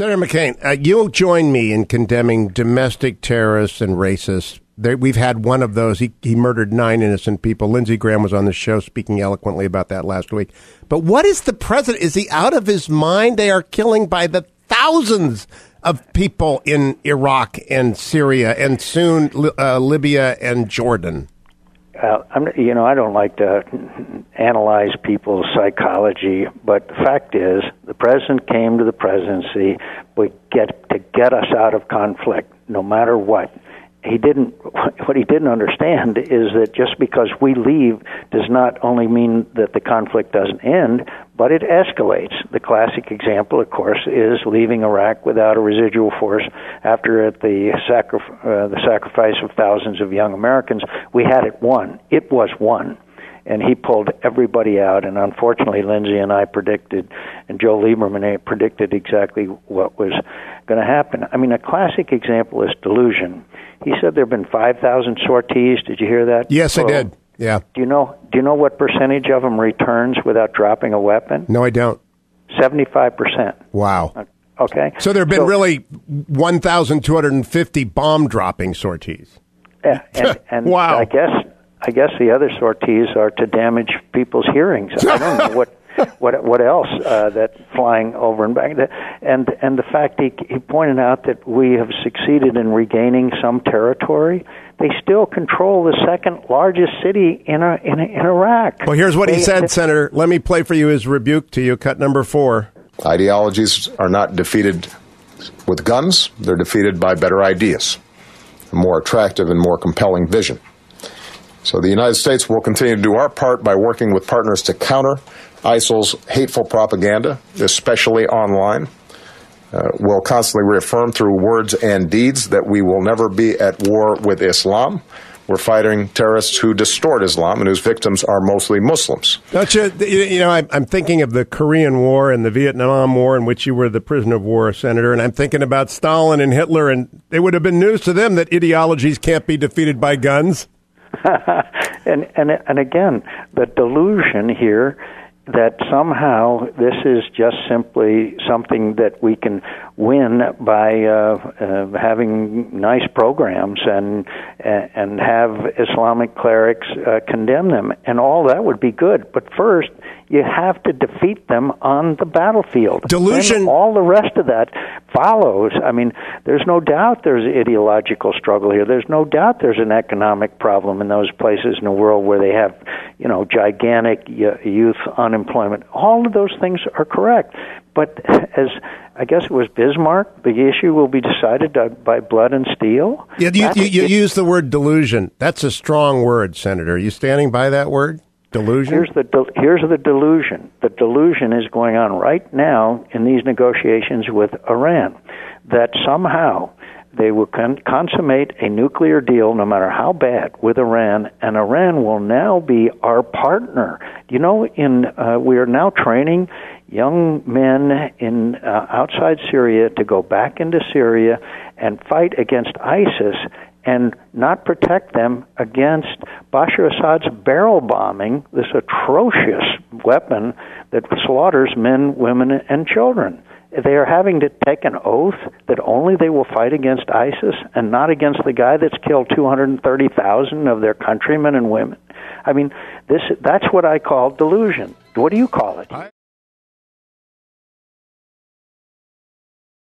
Senator McCain, you'll join me in condemning domestic terrorists and racists. We've had one of those. He murdered 9 innocent people. Lindsey Graham was on the show speaking eloquently about that last week. But what is the president? Is he out of his mind? They are killing by the thousands of people in Iraq and Syria and soon Libya and Jordan. I don't like to analyze people's psychology, but the fact is, the president came to the presidency to get us out of conflict, no matter what. What he didn't understand is that just because we leave does not only mean that the conflict doesn't end, but it escalates. The classic example, of course, is leaving Iraq without a residual force after the sacrifice of thousands of young Americans. We had it won. It was won. And he pulled everybody out, and unfortunately Lindsey and I predicted, and Joe Lieberman predicted exactly what was going to happen. I mean, a classic example is delusion. He said there have been 5,000 sorties. Did you hear that? Yes, I did. Yeah. Do you know what percentage of them returns without dropping a weapon? No, I don't. 75%. Wow. Okay. So there have been really 1,250 bomb-dropping sorties. Yeah, and wow. I guess the other sorties are to damage people's hearings. I don't know what else that flying over and back. And the fact he pointed out that we have succeeded in regaining some territory. They still control the second largest city in Iraq. Well, here's what he said, Senator. Let me play for you his rebuke to you, cut number 4. Ideologies are not defeated with guns. They're defeated by better ideas, a more attractive and more compelling vision. So the United States will continue to do our part by working with partners to counter ISIL's hateful propaganda, especially online. We'll constantly reaffirm through words and deeds that we will never be at war with Islam. We're fighting terrorists who distort Islam and whose victims are mostly Muslims. Don't you know, I'm thinking of the Korean War and the Vietnam War in which you were the prisoner of war, Senator, and I'm thinking about Stalin and Hitler, and it would have been news to them that ideologies can't be defeated by guns. and again, the delusion here that somehow this is just simply something that we can win by having nice programs and have Islamic clerics condemn them, and all that would be good. But first, you have to defeat them on the battlefield. Delusion. Then all the rest of that follows. I mean, there's no doubt there's ideological struggle here. There's no doubt there's an economic problem in those places in the world where they have, gigantic youth unemployment. All of those things are correct. But as I guess it was Bismarck, the issue will be decided by blood and steel. Yeah, you use the word delusion. That's a strong word, Senator. Are you standing by that word? Delusion? Here's the delusion. The delusion is going on right now in these negotiations with Iran, that somehow they will consummate a nuclear deal, no matter how bad, with Iran, and Iran will now be our partner. We are now training young men in outside Syria to go back into Syria and fight against ISIS, and not protect them against Bashar Assad's barrel bombing, this atrocious weapon that slaughters men, women, and children. They are having to take an oath that only they will fight against ISIS and not against the guy that's killed 230,000 of their countrymen and women. I mean, that's what I call delusion. What do you call it?